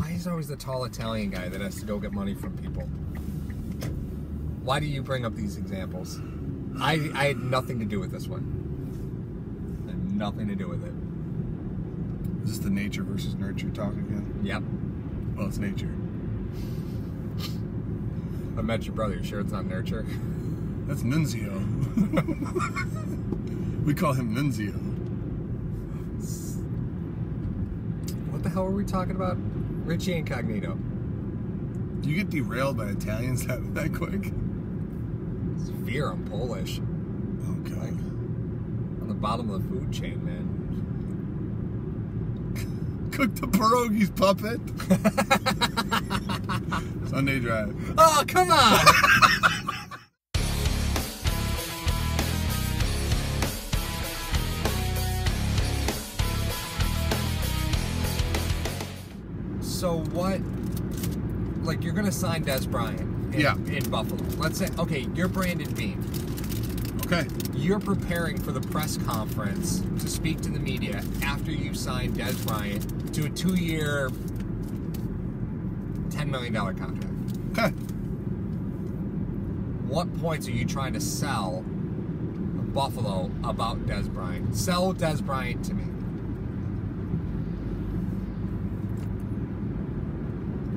Why is it always the tall Italian guy that has to go get money from people? Why do you bring up these examples? I had nothing to do with this one. I had nothing to do with it. Is this the nature versus nurture talk again? Yep. Well, it's nature. I met your brother. You sure it's not nurture? That's Nunzio. We call him Nunzio. What the hell were we talking about? Richie Incognito. Do you get derailed by Italians that quick? It's fear. I'm Polish. Oh, God. Like, on the bottom of the food chain, man. Cook the pierogies, puppet. Sunday drive. Oh, come on! So what, like, you're going to sign Dez Bryant in Buffalo. Let's say, okay, you're Brandon Beane. Okay. You're preparing for the press conference to speak to the media after you sign Dez Bryant to a 2-year, $10 million contract. Okay. What points are you trying to sell Buffalo about Dez Bryant? Sell Dez Bryant to me.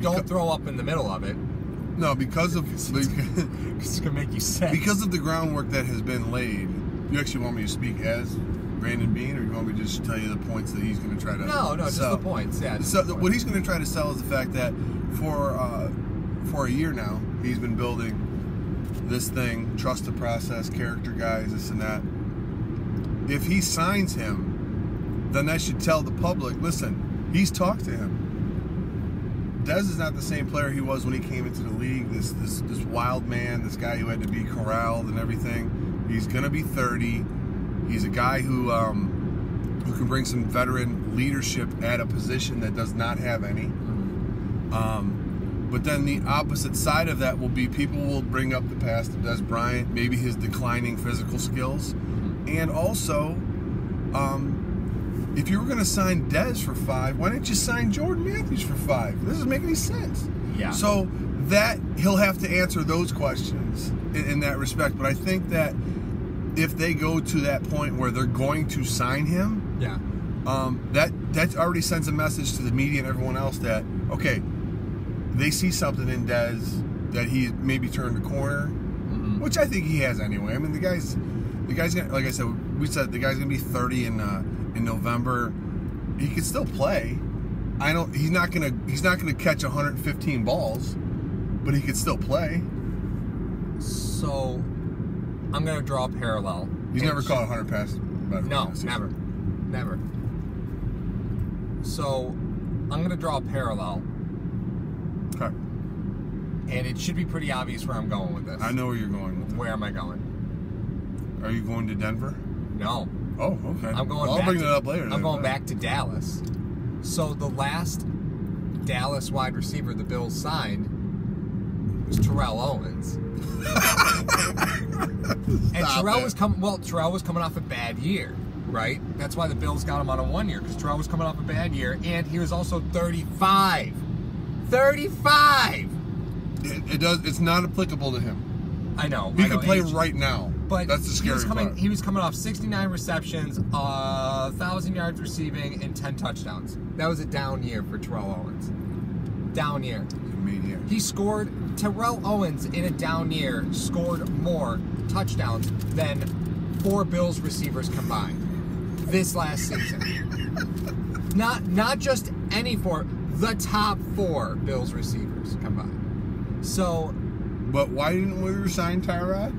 Don't throw up in the middle of it. No, because of it's gonna make you sick. Because of the groundwork that has been laid. You actually want me to speak as Brandon Beane, or you want me to just tell you the points that he's going to try to No, just sell? the points. Yeah. So what he's going to try to sell is the fact that for a year now he's been building this thing, trust the process, character guys, this and that. If he signs him, then that should tell the public, listen, he's talked to him. Dez is not the same player he was when he came into the league. This wild man, this guy who had to be corralled and everything. He's gonna be 30. He's a guy who can bring some veteran leadership at a position that does not have any. But then the opposite side of that will be people will bring up the past of Dez Bryant, maybe his declining physical skills, and also. If you were going to sign Dez for 5, why didn't you sign Jordan Matthews for 5? This doesn't make any sense. Yeah. So that he'll have to answer those questions in that respect. But I think that if they go to that point where they're going to sign him, that already sends a message to the media and everyone else that, okay, they see something in Dez that he maybe turned a corner, which I think he has anyway. I mean, the guy's gonna, like I said, we said the guy's gonna be 30 in November. He could still play. He's not gonna catch 115 balls, but he could still play. So I'm gonna draw a parallel. He's never caught 100 passes. No, never. So I'm gonna draw a parallel. Okay. And it should be pretty obvious where I'm going with this. I know where you're going with it. Where am I going? Are you going to Denver? No. Oh, okay. I'm going. I'll bring that up later. I'm going back to Dallas. So the last Dallas wide receiver the Bills signed was Terrell Owens. And Terrell was coming off a bad year, right? That's why the Bills got him on a 1 year, because Terrell was coming off a bad year, and he was also 35. 35. It's not applicable to him. I know. He could play right now. But that's the scary part. He was coming off 69 receptions, 1,000 yards receiving, and 10 touchdowns. That was a down year for Terrell Owens. Down year. Maniac. Terrell Owens in a down year scored more touchdowns than 4 Bills receivers combined this last season. Not just any 4, the top 4 Bills receivers combined. So. But why didn't we resign Tyrod?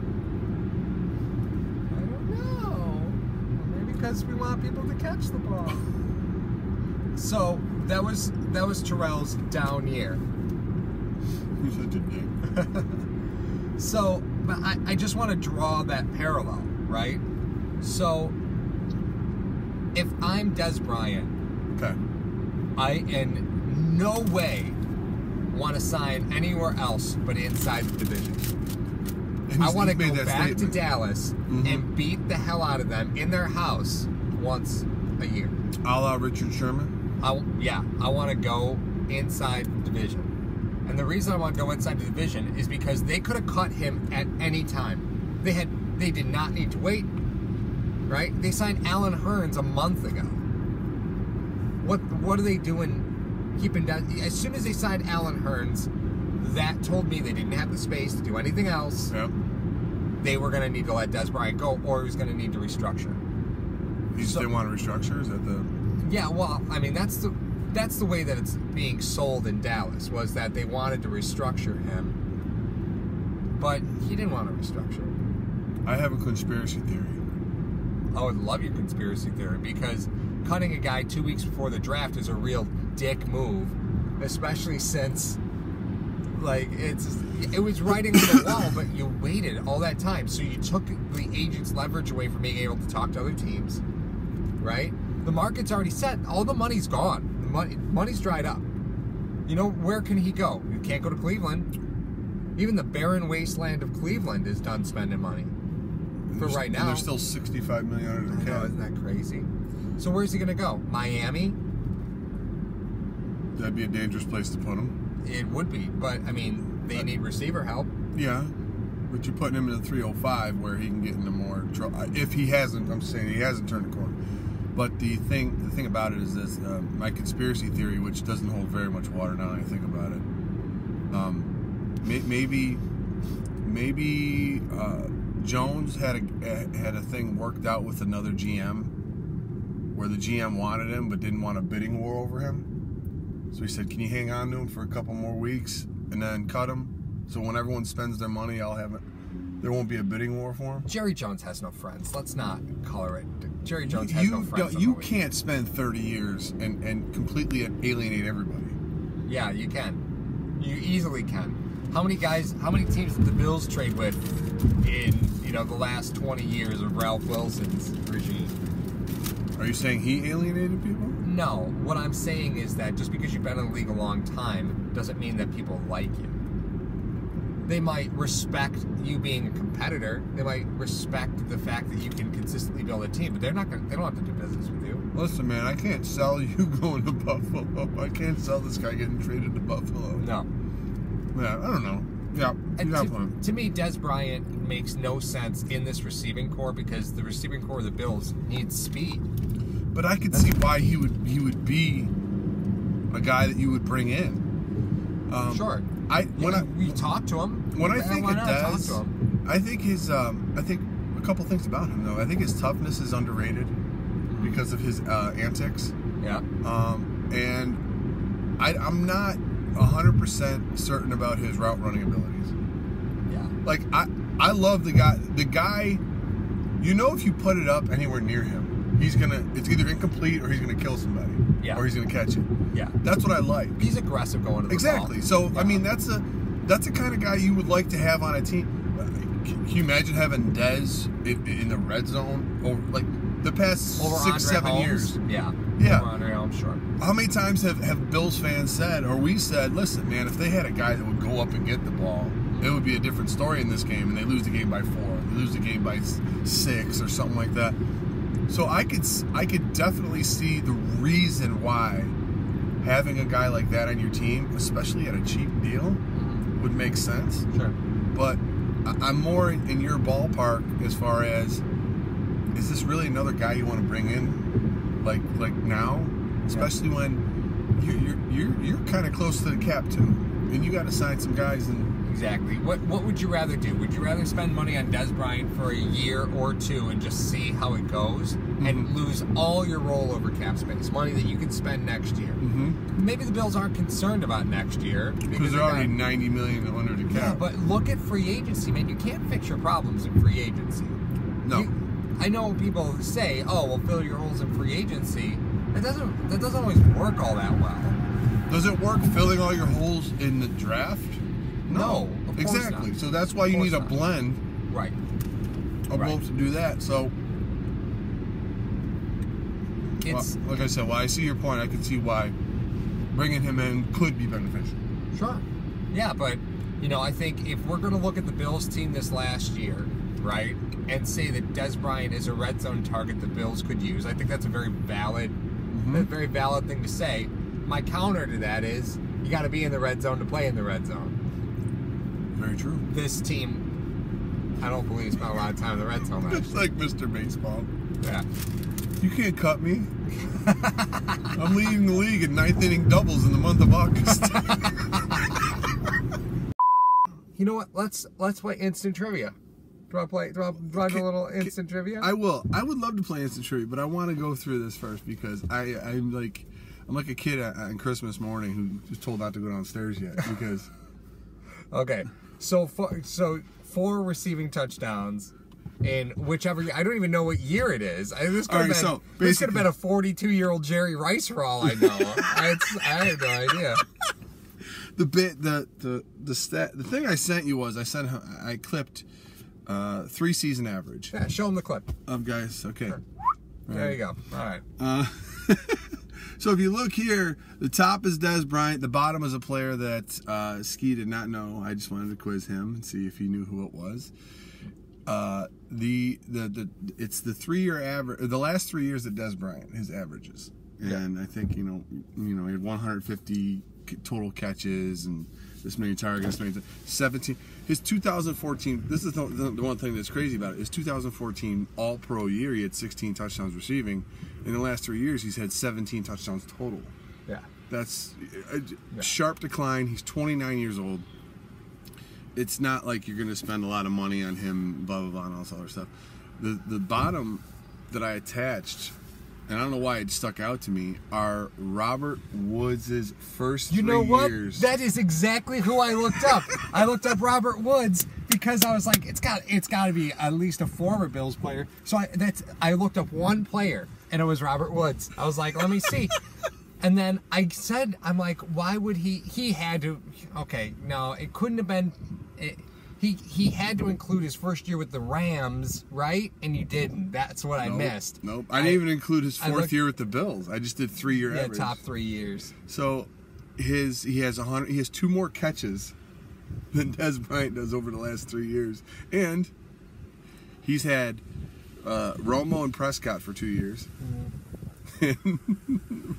Because we want people to catch the ball. So that was Terrell's down year. He's such a dick. So, but I just want to draw that parallel, right? So, if I'm Dez Bryant, okay, I in no way want to sign anywhere else but inside the division. I want to go back to Dallas and beat the hell out of them in their house once a year. A la Richard Sherman? I want to go inside the division. And the reason I want to go inside the division is because they could have cut him at any time. They did not need to wait, right? They signed Alan Hearns a month ago. What are they doing keeping down? As soon as they signed Alan Hearns, that told me they didn't have the space to do anything else. Yep. They were going to need to let Dez Bryant go, or he was going to need to restructure. They want to restructure? Is that the... Yeah, well, I mean, that's the way that it's being sold in Dallas, was that they wanted to restructure him, but he didn't want to restructure. I have a conspiracy theory. I would love your conspiracy theory, because cutting a guy 2 weeks before the draft is a real dick move, especially since, like, it was writing on the wall, but you waited all that time, so you took the agent's leverage away from being able to talk to other teams, right? The market's already set. All the money's gone. The money's dried up. You know, where can he go? You can't go to Cleveland. Even the barren wasteland of Cleveland is done spending money for right now. And there's still $65 million under the cap. Isn't that crazy? So where's he going to go? Miami? That'd be a dangerous place to put him. It would be, but I mean, they need receiver help. Yeah, but you're putting him in the 305 where he can get into more trouble. If he hasn't, I'm saying he hasn't turned the corner. But the thing about it is this: my conspiracy theory, which doesn't hold very much water now that I think about it. Maybe Jones had a thing worked out with another GM, where the GM wanted him but didn't want a bidding war over him. So he said, "Can you hang on to him for a couple more weeks and then cut him? So when everyone spends their money, I'll have it. There won't be a bidding war for him." Jerry Jones has no friends. Let's not color it. Jerry Jones has no friends. You can't spend 30 years and completely alienate everybody. Yeah, you can. You easily can. How many teams did the Bills trade with in, the last 20 years of Ralph Wilson's regime? Are you saying he alienated people? No. What I'm saying is that just because you've been in the league a long time doesn't mean that people like you. They might respect you being a competitor. They might respect the fact that you can consistently build a team, but they don't have to do business with you. Listen, man, I can't sell you going to Buffalo. I can't sell this guy getting traded to Buffalo. No. Yeah, I don't know. Yeah, to me, Dez Bryant makes no sense in this receiving core, because the receiving core of the Bills needs speed. But I could see why he would be a guy that you would bring in. Sure. We talked to him. When I think of Dez, I think a couple things about him though. I think his toughness is underrated because of his antics. Yeah. And I'm not 100% certain about his route running abilities. Yeah. Like I love the guy. The guy, if you put it up anywhere near him, it's either incomplete or he's gonna kill somebody. Yeah. Or he's gonna catch it. Yeah. That's what I like. He's aggressive going to the exactly. ball. So yeah. I mean, that's the kind of guy you would like to have on a team. Can you imagine having Dez in the red zone over like the past over 6-7 years? Yeah. Yeah. Over Andre Holmes, sure. How many times have Bills fans said, or we said, listen, man, if they had a guy that would go up and get the ball, it would be a different story in this game, and they lose the game by 4, they lose the game by 6, or something like that. So I could definitely see the reason why having a guy like that on your team, especially at a cheap deal, would make sense. Sure. But I'm more in your ballpark as far as, is this really another guy you want to bring in, like now, especially when you're kind of close to the cap too, and you got to sign some guys and. Exactly. What would you rather do? Would you rather spend money on Dez Bryant for a year or 2 and just see how it goes and lose all your rollover cap space, money that you can spend next year? Maybe the Bills aren't concerned about next year because they're already $90 million under the cap. Yeah, but look at free agency, man. You can't fix your problems in free agency. No. I know people say, "Oh, we'll fill your holes in free agency." That doesn't always work all that well. Does it work filling all your holes in the draft? No, of course exactly. Not. So that's why you need a blend, right, of both to do that. So, like I said, I see your point. I can see why bringing him in could be beneficial. Sure, yeah, but I think if we're going to look at the Bills team this last year, right, and say that Dez Bryant is a red zone target the Bills could use, I think that's a very valid thing to say. my counter to that is you got to be in the red zone to play in the red zone. Very true. This team, I don't believe, spent a lot of time in the red zone. It's like Mr. Baseball. Yeah. You can't cut me. I'm leading the league in 9th inning doubles in the month of August. You know what? Let's play instant trivia. Do I do a little instant trivia? I will. I would love to play instant trivia, but I want to go through this first because I'm like a kid on Christmas morning who was told not to go downstairs yet because. Okay, so 4 receiving touchdowns in whichever year. I don't even know what year it is. This could have been a 42-year-old Jerry Rice for all I know. I had no idea. The thing I sent you was I clipped 3 season average. Yeah, show them the clip. Guys, okay. Sure. There you go. All right. So if you look here, the top is Dez Bryant. The bottom is a player that Ski did not know. I just wanted to quiz him and see if he knew who it was. It's the 3-year average. The last 3 years of Dez Bryant, his averages, and I think he had 150 total catches and this many targets, 17. His 2014. This is the one thing that's crazy about it. His 2014 All-Pro year, he had 16 touchdowns receiving. In the last 3 years, he's had 17 touchdowns total. Yeah, that's a sharp decline. He's 29 years old. It's not like you're going to spend a lot of money on him, blah blah blah, and all this other stuff. The bottom that I attached, and I don't know why it stuck out to me, are Robert Woods' first 3 years. You know what? That is exactly who I looked up. I looked up Robert Woods because I was like, it's got to be at least a former Bills player. So I looked up one player, and it was Robert Woods. I was like, let me see. And then I'm like, why would he had to, okay, no, it couldn't have been, he had to include his first year with the Rams, right? And you didn't. That's what I missed. Nope. I didn't even include his 4th year with the Bills. I just did 3-year average. Yeah, top 3 years. So he has 2 more catches than Dez Bryant does over the last 3 years. And he's had Romo and Prescott for 2 years.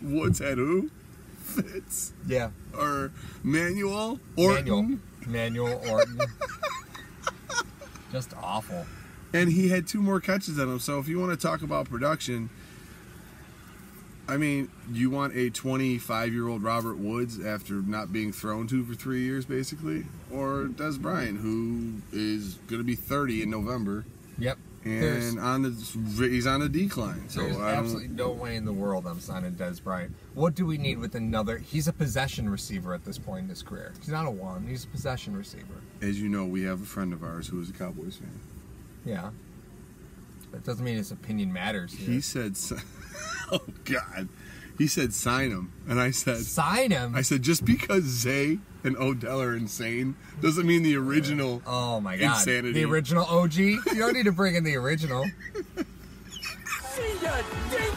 Woods had who? Fitz. Yeah. Or Manuel Orton. Manuel Orton. Just awful. And he had 2 more catches than him. So if you want to talk about production, I mean, you want a 25-year-old Robert Woods after not being thrown to for 3 years, basically, or Dez Bryant, who is going to be 30 in November. Yep. And he's on a decline. So there's absolutely no way in the world I'm signing Dez Bryant. What do we need with another? He's a possession receiver at this point in his career. He's not a 1. He's a possession receiver. As you know, we have a friend of ours who is a Cowboys fan. Yeah. That doesn't mean his opinion matters here. He said, oh, God. He said, sign him. And I said... Sign him? I said, just because Zay and Odell are insane doesn't mean the original oh my God. Insanity. The original OG? You don't need to bring in the original. See ya, dink!